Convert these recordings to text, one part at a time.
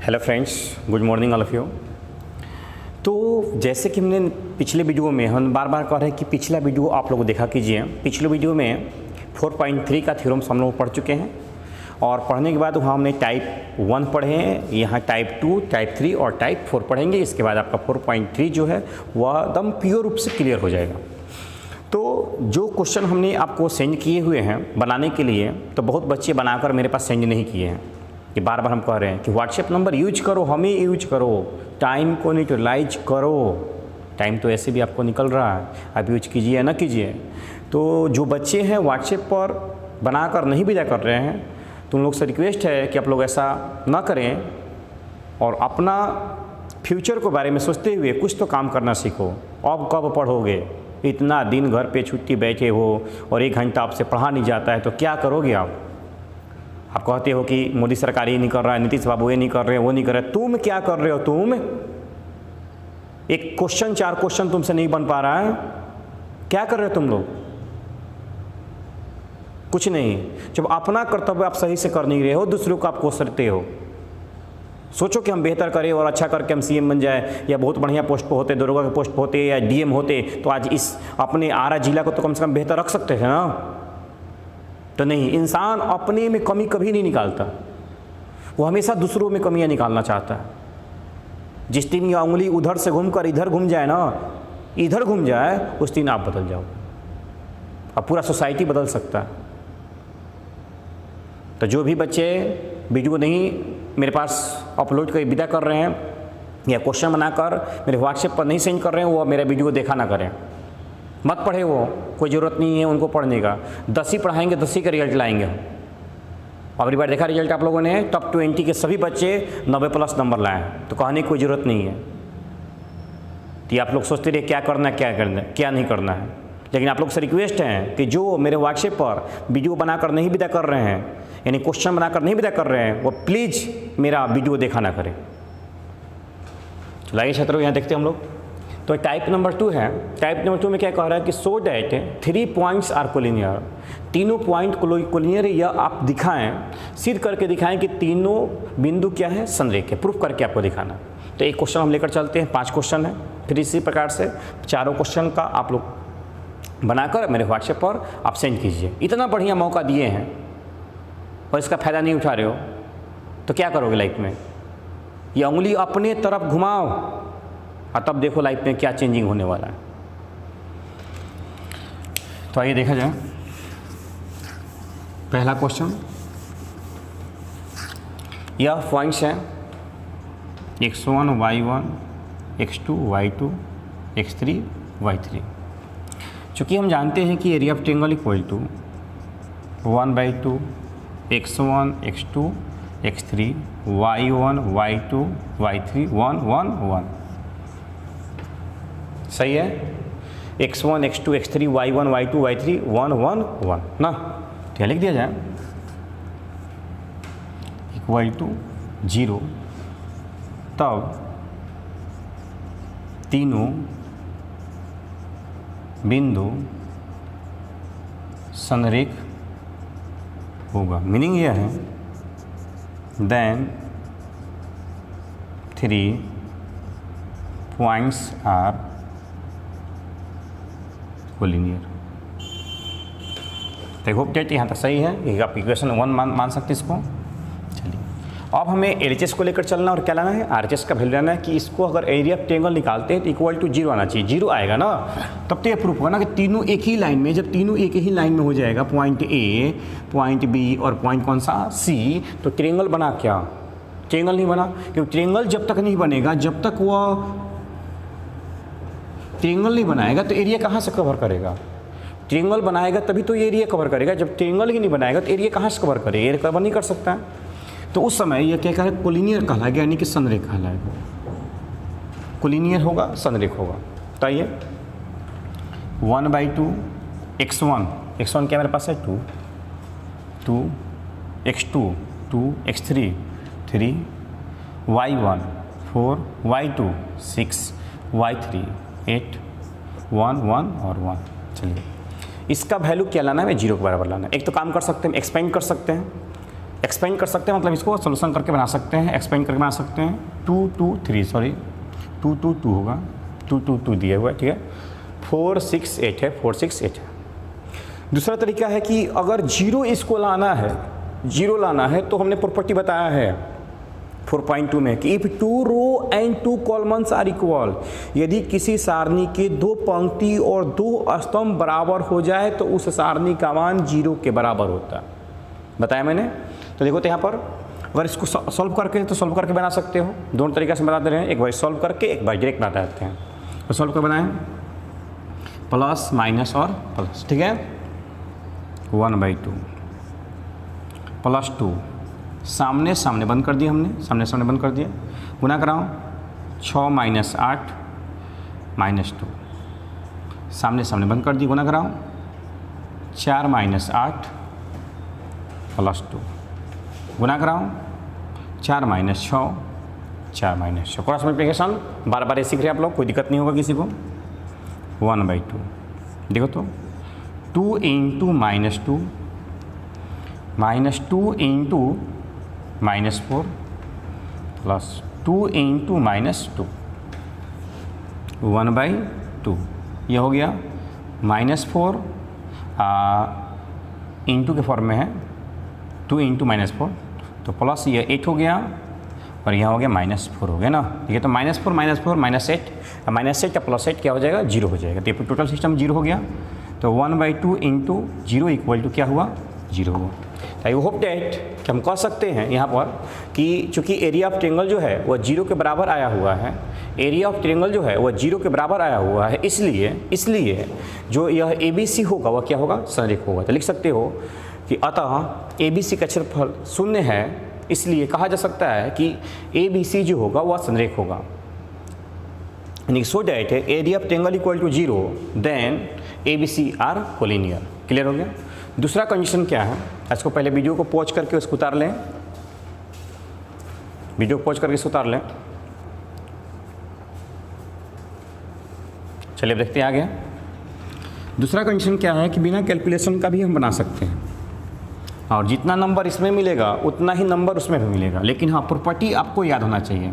Hello friends, good morning all of you. तो जैसे कि हमने पिछले वीडियो में हम बार बार कह रहे हैं कि पिछला वीडियो आप लोग देखा कीजिए। पिछले वीडियो में 4.3 का थ्योरम्स हम लोग पढ़ चुके हैं और पढ़ने के बाद वहाँ हमने टाइप 1 पढ़े हैं, यहाँ टाइप 2, टाइप 3 और टाइप 4 पढ़ेंगे। इसके बाद आपका 4.3 जो है वह एकदम प्योर रूप से क्लियर हो जाएगा। तो जो क्वेश्चन हमने आपको सेंड किए हुए हैं बनाने के लिए, तो बहुत बच्चे बनाकर मेरे पास सेंड नहीं किए हैं कि बार बार हम कह रहे हैं कि व्हाट्सएप नंबर यूज करो, हमें यूज करो, टाइम को न्यूट्रलाइज करो। टाइम तो ऐसे भी आपको निकल रहा है, आप यूज कीजिए या ना कीजिए। तो जो बच्चे हैं व्हाट्सएप पर बनाकर नहीं भेजा कर रहे हैं, तो उन लोग से रिक्वेस्ट है कि आप लोग ऐसा ना करें और अपना फ्यूचर के बारे में सोचते हुए कुछ तो काम करना सीखो। अब कब पढ़ोगे? इतना दिन घर पे छुट्टी बैठे हो और 1 घंटा आपसे पढ़ा नहीं जाता है तो क्या करोगे आप कहते हो कि मोदी सरकार ये नहीं कर रहा है, नीतीश बाबू ये नहीं कर रहे हैं, वो नहीं कर रहे, तुम क्या कर रहे हो? तुम एक क्वेश्चन 4 क्वेश्चन तुमसे नहीं बन पा रहा है, क्या कर रहे हो तुम लोग? कुछ नहीं। जब अपना कर्तव्य आप सही से कर नहीं रहे हो, दूसरों को आप कोसते हो। सोचो कि हम बेहतर करें और अच्छा करके हम सीएम बन जाए या बहुत बढ़िया पोस्ट पे होते, दरोगा के पोस्ट पे होते या डीएम होते, तो आज इस अपने आरा जिला को तो कम से कम बेहतर रख सकते थे ना। तो नहीं, इंसान अपने में कमी कभी नहीं निकालता, वो हमेशा दूसरों में कमियां निकालना चाहता है। जिस दिन ये उंगली उधर से घूमकर इधर घूम जाए ना, इधर घूम जाए, उस दिन आप बदल जाओ। अब पूरा सोसाइटी बदल सकता है। तो जो भी बच्चे वीडियो नहीं मेरे पास अपलोड कर विदा कर रहे हैं या क्वेश्चन बनाकर मेरे व्हाट्सएप पर नहीं सेंड कर रहे हैं, वो मेरा वीडियो देखा ना करें, मत पढ़े। वो कोई ज़रूरत नहीं है उनको पढ़ने का। 10 ही पढ़ाएंगे, 10 ही का रिजल्ट लाएंगे। अगली बार देखा रिजल्ट आप लोगों ने, टॉप 20 के सभी बच्चे 90+ नंबर लाए, तो कहने की कोई ज़रूरत नहीं है। तो आप लोग सोचते रहिए क्या करना है, क्या नहीं करना है। लेकिन आप लोग से रिक्वेस्ट है कि जो मेरे व्हाट्सएप पर वीडियो बनाकर नहीं विदा कर रहे हैं, यानी क्वेश्चन बनाकर नहीं विदा कर रहे हैं, वो प्लीज़ मेरा वीडियो देखा ना करें। चलाइए छात्रों, यहाँ देखते हैं हम लोग। तो टाइप नंबर 2 है। टाइप नंबर 2 में क्या कह रहा है कि so that 3 points are collinear, तीनों पॉइंट कोलिनियर, या आप दिखाएं, सिद्ध करके दिखाएं कि तीनों बिंदु क्या है, संरेख है। प्रूफ करके आपको दिखाना। तो एक क्वेश्चन हम लेकर चलते हैं, 5 क्वेश्चन है। फिर इसी प्रकार से चारों क्वेश्चन का आप लोग बनाकर मेरे व्हाट्सएप पर आप सेंड कीजिए। इतना बढ़िया मौका दिए हैं और इसका फ़ायदा नहीं उठा रहे हो तो क्या करोगे लाइफ में? ये उंगली अपने तरफ घुमाओ और तब देखो लाइफ में क्या चेंजिंग होने वाला है। तो आइए देखा जाए। पहला क्वेश्चन, यह पॉइंट्स हैं x1 y1 x2 y2 x3 y3। चूँकि हम जानते हैं कि area of triangle equal to 1/2 x1 x2 x3 y1 y2 y3 1 1 1। सही है? x1 x2 x3 y1 y2 y3 1 1 1 ना। तो लिख दिया जाए इक्वल टू 0, तब तीनों बिंदु संरेख होगा। मीनिंग यह है देन 3 पॉइंट्स आर कोलिनियर। तो होप डेट यहाँ तक सही है। ये आप इक्वेशन 1 मान सकते इसको। चलिए, अब हमें एलएचएस को लेकर चलना और क्या लाना है, आरएचएस का वैल्यू लाना है कि इसको अगर एरिया ऑफ ट्रायंगल निकालते हैं तो इक्वल टू 0 आना चाहिए। 0 आएगा ना, तब तो ये प्रूफ होगा ना कि तीनों एक ही लाइन में, जब तीनों एक ही लाइन में हो जाएगा, पॉइंट ए, पॉइंट बी और पॉइंट कौन सा, सी, तो ट्रायंगल बना क्या? ट्रायंगल नहीं बना, क्योंकि ट्रायंगल जब तक नहीं बनेगा, जब तक वह ट्रायंगल नहीं बनाएगा तो एरिया कहाँ से कवर करेगा? ट्रायंगल बनाएगा तभी तो ये एरिया कवर करेगा। जब ट्रायंगल ही नहीं बनाएगा तो एरिया कहाँ से कवर करेगा? एरिया कवर नहीं कर सकता है। तो उस समय यह क्या कहेगा, कोलिनियर कहलाएगा, यानी कि संरेख कहलाएगा। कोलिनियर होगा, संरेख होगा। तो आइए 1/2 x1 क्या मेरे पास है 2 x2 2 x3 3 y1 4 y2 6 y3 8 1 1 और 1। चलिए, इसका वैल्यू क्या लाना है, 0 के बराबर लाना है। एक तो काम कर सकते हैं, एक्सपेंड कर सकते हैं। एक्सपेंड कर सकते हैं, मतलब इसको सोल्यूशन करके बना सकते हैं, एक्सपेंड करके बना सकते हैं। 2 2 3 सॉरी 2 2 2 होगा, 2 2 2 दिया हुआ है, ठीक है। 4 6 8 है, 4 6 8 है। दूसरा तरीका है कि अगर जीरो इसको लाना है, जीरो लाना है, तो हमने प्रॉपर्टी बताया है 4.2 में कि if 2 row and 2 columns are equal, यदि किसी सारणी के 2 पंक्ति और 2 स्तंभ बराबर हो जाए तो उस सारणी का मान 0 के बराबर होता है, बताया मैंने। तो देखो तो यहाँ पर अगर इसको सॉल्व करके तो सॉल्व करके बना सकते हो, दोनों तरीके से बनाते रहे, एक बार सॉल्व करके एक बार डायरेक्ट बना देते हैं। तो सॉल्व कर बनाएं, प्लस माइनस और प्लस, ठीक है। 1/2 प्लस 2, सामने सामने बंद कर दिया हमने, सामने सामने बंद कर दिया, गुना कराओ 6 - 8 -2, सामने सामने बंद कर दिया, गुना कराओ 4 - 8 +2, गुना कराओ 4 - 6 4 - 6। क्रॉस मल्टीप्लिकेशन बार बार सीख रहे हैं आप लोग, कोई दिक्कत नहीं होगा किसी को। 1/2 देखो तो 2 × -2 -2 × -4 प्लस 2 × -2 1/2, यह हो गया -4 इंटू के फॉर्म में है, 2 × -4 तो प्लस ये 8 हो गया और यहाँ हो गया -4 हो गया ना, ठीक है। तो -4 -8 का +8 क्या हो जाएगा, 0 हो जाएगा। तो टोटल सिस्टम 0 हो गया। तो 1/2 × 0 इक्वल टू क्या हुआ, 0 हुआ। आई होप डैट कि हम कह सकते हैं यहाँ पर कि चूँकि एरिया ऑफ ट्रायंगल जो है वह 0 के बराबर आया हुआ है, एरिया ऑफ ट्रायंगल जो है वह 0 के बराबर आया हुआ है, इसलिए जो यह ABC होगा वह क्या होगा, संरेख होगा। तो लिख सकते हो कि अतः ABC का क्षेत्रफल 0 है, इसलिए कहा जा सकता है कि ABC जो होगा वह संरेख होगा। यानी so that area of triangle equal to 0 then ABC are collinear. Clear हो गया। दूसरा कंडीशन क्या है, इसको पहले वीडियो को पॉज करके उसको उतार लें, वीडियो को पॉज करके इसको उतार लें। चलिए अब देखते हैं आगे। दूसरा कंडीशन क्या है कि बिना कैलकुलेशन का भी हम बना सकते हैं, और जितना नंबर इसमें मिलेगा उतना ही नंबर उसमें भी मिलेगा, लेकिन हाँ प्रॉपर्टी आपको याद होना चाहिए।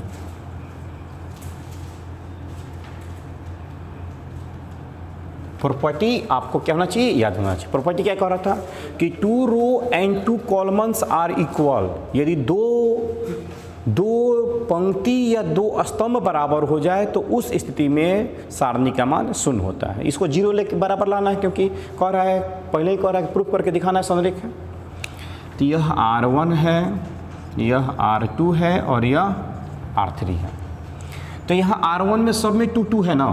प्रॉपर्टी आपको क्या होना चाहिए, याद होना चाहिए। प्रॉपर्टी क्या कह रहा था कि 2 row and 2 columns are equal, यदि दो पंक्ति या 2 स्तंभ बराबर हो जाए तो उस स्थिति में सारणी का मान 0 होता है। इसको 0 लेके बराबर लाना है, क्योंकि कह रहा है, पहले ही कह रहा है कि प्रूफ करके दिखाना है संरेख है। तो यह R1 है, यह R2 है और यह R3 है। तो यहाँ R1 में सब में 2 2 है ना,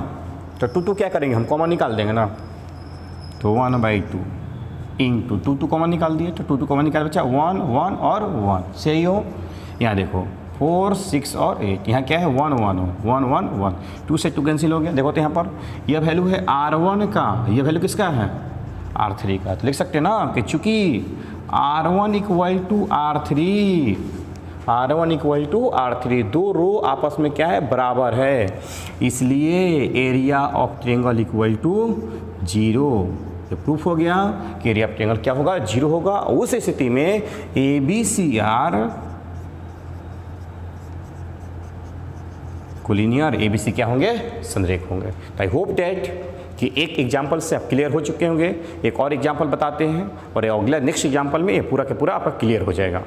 तो 2 2 क्या करेंगे हम, कॉमन निकाल देंगे ना। तो 1/2 इंटू 2 2 कॉमन निकाल दिए, तो 2 2 कॉमन निकाल बचा 1 1 और 1, सही हो। यहाँ देखो 4 6 और 8, यहाँ क्या है 1 1 1 1 1, 2 से 2 कैंसिल हो गया। देखो तो यहाँ पर यह वैल्यू है R1 का, यह वैल्यू किसका है, R3 का। तो लिख सकते हैं ना कि चूँकि R1 = R3, R1 = R3, 2 रो आपस में क्या है, बराबर है, इसलिए एरिया ऑफ ट्रायंगल = 0। ये प्रूफ हो गया कि एरिया ऑफ ट्रायंगल क्या होगा, 0 होगा। उस स्थिति में ABCR कोलिनियर, ABC क्या होंगे, संरेख होंगे। तो आई होप डैट कि एक एग्जाम्पल से आप क्लियर हो चुके होंगे। एक और एग्जाम्पल बताते हैं और अगला नेक्स्ट एग्जाम्पल में ये पूरा के पूरा आपका क्लियर हो जाएगा।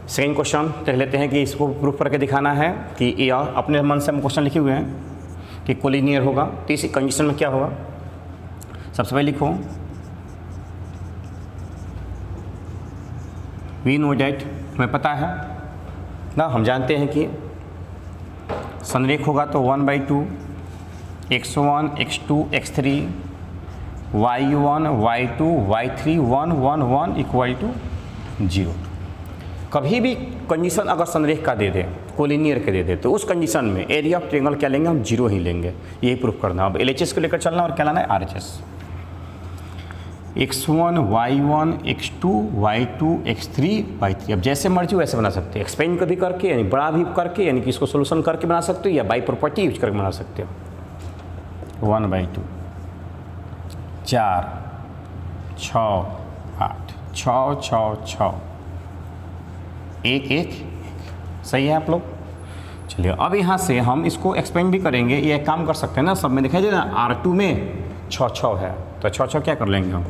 सेकेंड क्वेश्चन देख लेते हैं कि इसको प्रूफ करके दिखाना है कि यह अपने मन से हम क्वेश्चन लिखे हुए हैं कि कोलिनियर होगा। तो इस कंडीशन में क्या होगा, सबसे पहले लिखो वी नो डैट, हमें पता है ना, हम जानते हैं कि संरेख होगा तो 1/2 x1 x2 x3 y1 y2 y3 1 1 1 = 0। कभी भी कंडीशन अगर संरेख का दे दे, कोलिनियर के दे दे, तो उस कंडीशन में एरिया ऑफ ट्रायंगल क्या लेंगे हम, 0 ही लेंगे। यही प्रूफ करना। अब LHS को लेकर चलना और क्या लाना है, RHS। x1 y1 x2 y2 x3 y3, अब जैसे मर्जी वैसे बना सकते हैं, एक्सपेंड कभी करके यानी बड़ा भी करके, यानी कि इसको सोल्यूशन करके बना सकते हो, या बाई प्रॉपर्टी यूज करके बना सकते हो। 1/2 4 6 8 6 6 6 1 1 सही है आप लोग। चलिए अब यहाँ से हम इसको एक्सपेंड भी करेंगे, ये एक काम कर सकते हैं ना, सब में दिखाई दे रहा R2 में 6 6 है तो 6 6 क्या कर लेंगे हम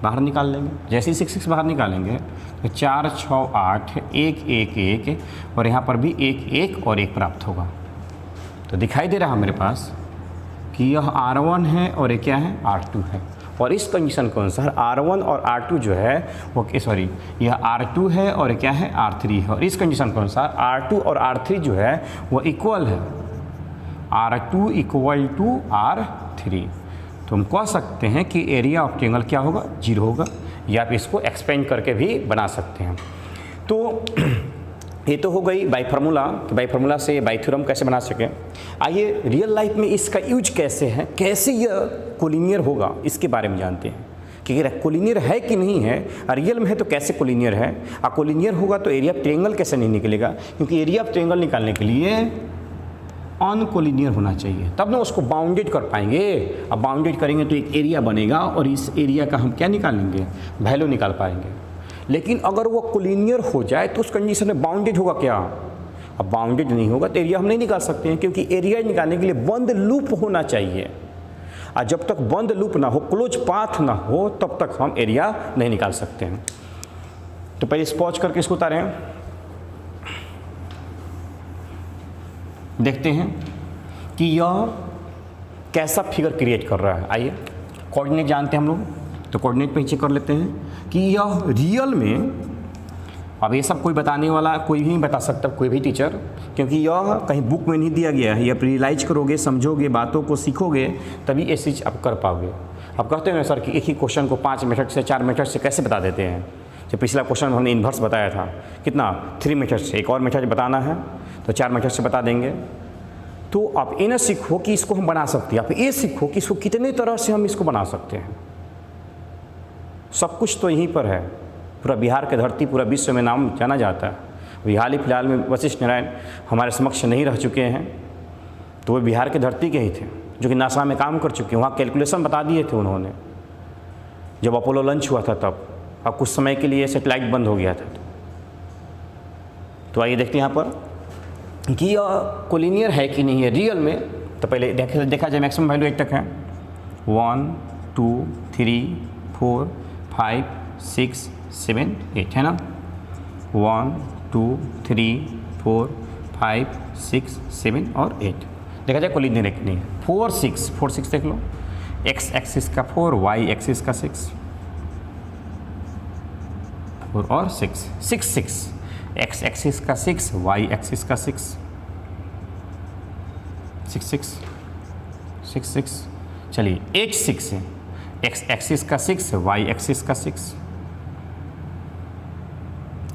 बाहर निकाल लेंगे। जैसे ही 6 6 बाहर निकालेंगे तो 4 6 8 1 1 1 और यहाँ पर भी 1 1 और 1 प्राप्त होगा। तो दिखाई दे रहा है मेरे पास कि यह R1 है और ये क्या है R2 है। और इस कंडीशन के अनुसार R1 और R2 जो है वो सॉरी यह R2 है और क्या है R3 है। और इस कंडीशन के अनुसार R2 और R3 जो है वो इक्वल है, R2 इक्वल टू R3। तो हम कह सकते हैं कि एरिया ऑफ ट्रायंगल क्या होगा 0 होगा, या आप इसको एक्सपेंड करके भी बना सकते हैं। तो ये तो हो गई बाई फार्मूला कि बाई फार्मूला से बाई थ्योरम कैसे बना सकें। आइए रियल लाइफ में इसका यूज कैसे है, कैसे यह कोलिनियर होगा इसके बारे में जानते हैं कि कोलिनियर है कि नहीं है, रियल में है तो कैसे कोलिनियर है, और कोलिनियर होगा तो एरिया ऑफ ट्रायंगल कैसे नहीं निकलेगा, क्योंकि एरिया ऑफ ट्रायंगल निकालने के लिए अनकोलिनियर होना चाहिए तब ना उसको बाउंडेड कर पाएंगे। अब बाउंडेड करेंगे तो एक एरिया बनेगा और इस एरिया का हम क्या निकालेंगे वैल्यू निकाल पाएंगे। लेकिन अगर वो कोलिनियर हो जाए तो उस कंडीशन में बाउंडेड होगा क्या, अब बाउंडेड नहीं होगा तो एरिया हम नहीं निकाल सकते हैं, क्योंकि एरिया निकालने के लिए बंद लूप होना चाहिए, और जब तक बंद लूप ना हो, क्लोज पाथ ना हो, तब तक हम एरिया नहीं निकाल सकते हैं। तो पहले स्पॉज करके इसको उतारें, देखते हैं कि यह कैसा फिगर क्रिएट कर रहा है। आइए कोऑर्डिनेट जानते हैं हम लोग, तो कोऑर्डिनेट पे चेक कर लेते हैं कि यह रियल में, अब ये सब कोई बताने वाला कोई भी नहीं बता सकता, कोई भी टीचर, क्योंकि यह कहीं बुक में नहीं दिया गया है। यह रियलाइज करोगे, समझोगे, बातों को सीखोगे, तभी ये चीज़ आप कर पाओगे। अब कहते हैं सर कि एक ही क्वेश्चन को 5 मेथड से 4 मेथड से कैसे बता देते हैं। जो पिछला क्वेश्चन हमने इन्वर्स बताया था कितना 3 मेथड से, एक और मेथड बताना है तो 4 मेथड से बता देंगे। तो आप ये ना सीखो कि इसको हम बना सकते हैं, आप ये सीखो कि इसको कितने तरह से हम इसको बना सकते हैं। सब कुछ तो यहीं पर है, पूरा बिहार की धरती पूरा विश्व में नाम जाना जाता है। अभी हाल ही फिलहाल में वशिष्ठ नारायण हमारे समक्ष नहीं रह चुके हैं, तो वो बिहार की धरती के ही थे, जो कि नासा में काम कर चुके हैं। वहाँ कैलकुलेशन बता दिए थे उन्होंने, जब अपोलो लॉन्च हुआ था तब। अब कुछ समय के लिए सेटेलाइट बंद हो गया था। तो आइए देखते हैं यहाँ पर कि यह कोलिनियर है कि नहीं है रियल में। तो पहले देखा जाए मैक्सिमम वैल्यू 8 तक है, 1 2 3 4 5 6 7 8 है ना, 1 2 3 4 5 6 7 और 8। देखा जाए कोलिनियर है कि नहीं है। 4 6 देख लो, x एक्सिस का 4, y एक्सिस का 6, 4 और 6 6 6, x एक्सिस का 6, y एक्सिस का 6 6 6 6 6। चलिए 8 6 है, x एक्सिस का 6, y एक्सिस का 6,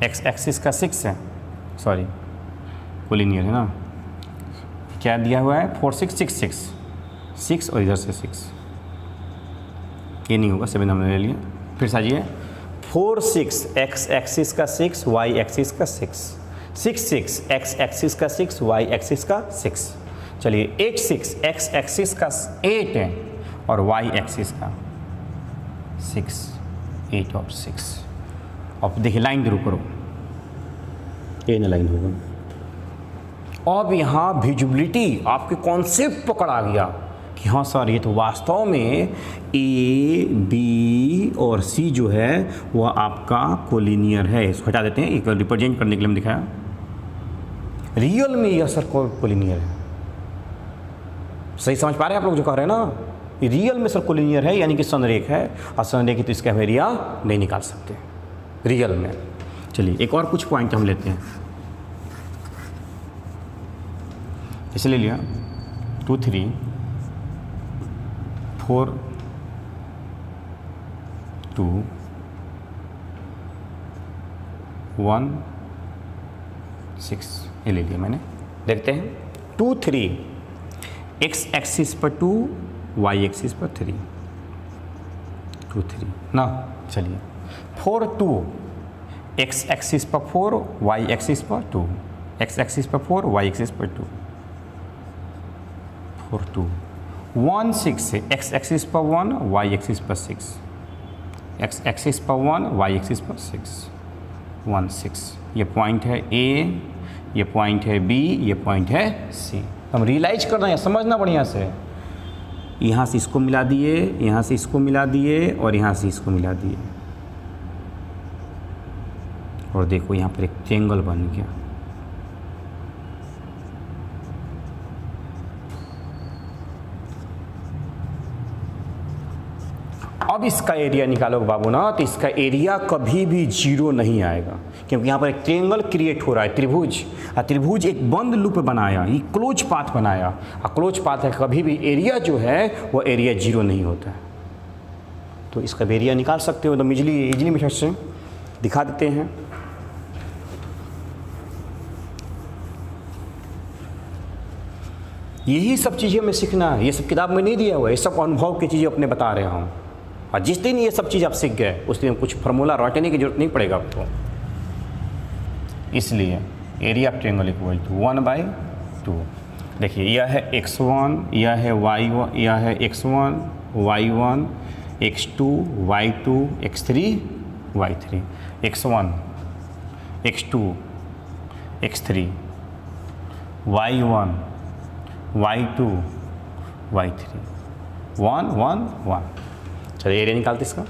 x एक्सिस का 6 है, सॉरी कोलिनियर है ना। क्या दिया हुआ है 4 6 6 6 6 और इधर से 6, ये नहीं होगा, 7 हमने ले लिया। फिर साजिए 4 6 x एक्सिस का 6, y एक्सिस का 6 6 6 x एक्सिस का 6, y एक्सिस का 6। चलिए 8 6 x एक्सिस का 8 है और y एक्सिस का 6, 8 और 6। अब देखिए लाइन ड्रू करो, ये ना लाइन होगा। अब यहाँ विजिबिलिटी आपके कॉन्सेप्ट पकड़ आ गया कि हाँ सर ये तो वास्तव में ए बी और सी जो है वह आपका कोलिनियर है। इसको हटा देते हैं, एक रिप्रेजेंट करने के लिए हम दिखाया। रियल में यह सर कोलिनियर है, सही समझ पा रहे हैं आप लोग जो कह रहे हैं ना, रियल में सर कोलिनियर है, यानी कि संरेख है, और संरेख तो इसका हम एरिया नहीं निकाल सकते रियल में। चलिए एक और कुछ पॉइंट हम लेते हैं, इसलिए लिया 2 3 4 2 1 6, ये ले लिया मैंने। देखते हैं 2 3 x एक्सिस पर 2, y एक्सिस पर 3, 2 3 ना। चलिए 4 2 x एक्सिस पर 4, y एक्सिस पर 2, x एक्सिस पर 4, y एक्सिस पर 2, 4 2 1 6 है, x एक्सिस पर 1, y एक्सिस पर 6, एक्स एक्सिस पर 1, वाई एक्सिस पर 6, 1 6। ये पॉइंट है ए, ये पॉइंट है बी, ये पॉइंट है सी। हम रियलाइज करना है, समझना बढ़िया से। यहाँ से इसको मिला दिए, यहाँ से इसको मिला दिए और यहाँ से इसको मिला दिए, और देखो यहाँ पर एक ट्रायंगल बन गया। अब इसका एरिया निकालोगे बाबू ना, तो इसका एरिया कभी भी 0 नहीं आएगा, क्योंकि यहाँ पर एक ट्रायंगल क्रिएट हो रहा है, त्रिभुज। त्रिभुज एक बंद लूप बनाया, ये क्लोज पाथ बनाया, और क्लोज पाथ है, कभी भी एरिया जो है वो एरिया 0 नहीं होता है। तो इसका एरिया निकाल सकते हो, तो इजली मेथड से दिखा देते हैं। यही सब चीज़ें हमें सीखना है, ये सब किताब में नहीं दिया हुआ है, ये सब अनुभव की चीज़ें अपने बता रहे हूँ। और जिस दिन ये सब चीज़ आप सीख गए उस दिन कुछ फार्मूला रटने की जरूरत नहीं पड़ेगा आपको। इसलिए area of triangle equal to 1/2। देखिए यह है x1, यह है y1, यह है x1 y1 x2 y2 x3 y3, x1 x2 x3 y1 y2 y3, 1 1 1। चलिए एरिया निकालते इसका।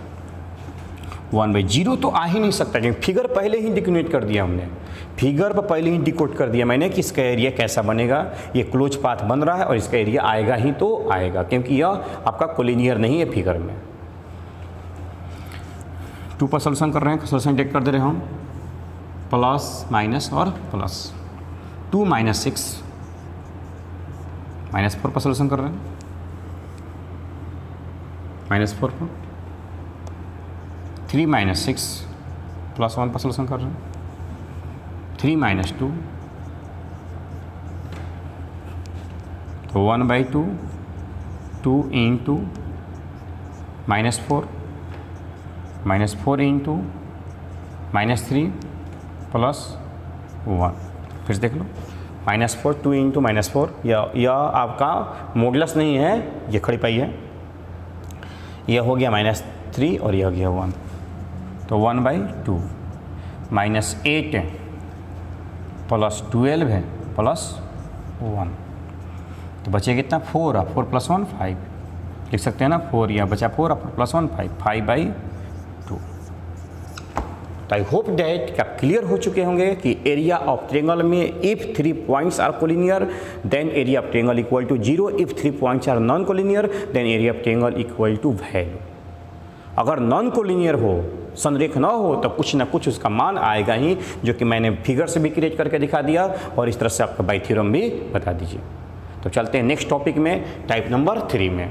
1/0 तो आ ही नहीं सकता, क्योंकि फिगर पहले ही डिक्रिमिनेट कर दिया हमने, फिगर पर पहले ही डिकोड कर दिया मैंने कि इसका एरिया कैसा बनेगा। ये क्लोज पाथ बन रहा है और इसका एरिया आएगा ही तो आएगा, क्योंकि यह आपका कोलिनियर नहीं है फिगर में। 2 पर सोल्यूशन कर रहे हैं, सोल्यूशन टेक कर दे रहे हैं हम, प्लस माइनस और प्लस। 2 - 6 -4 पर सोल्यूशन कर रहे हैं, -4 पर। 3 - 6 +1 पर सोल्यूशन कर रहे हैं, 3 - 2 तो 1/2, 2 × -4 -4 × -3 +1। फिर से देख लो, -4 2 × -4, यह आपका मॉडुलस नहीं है, ये खड़ी पाई है। यह हो गया -3 और यह हो गया 1, तो 1/2 -8 +12 है +1, तो बचे कितना 4, 4 + 1 5 लिख सकते हैं ना, 4 या बचा 4 और +1 5/2। तो आई होप डैट आप क्लियर हो चुके होंगे कि एरिया ऑफ ट्रायंगल में if 3 points are collinear then area of triangle equal to 0, if 3 points are non collinear then area of triangle equal to value. अगर नॉन कोलिनियर हो, संरेख न हो, तो कुछ ना कुछ उसका मान आएगा ही, जो कि मैंने फिगर से भी क्रिएट करके दिखा दिया, और इस तरह से आपका बाय थ्योरम भी बता दीजिए। तो चलते हैं नेक्स्ट टॉपिक में, टाइप नंबर 3 में।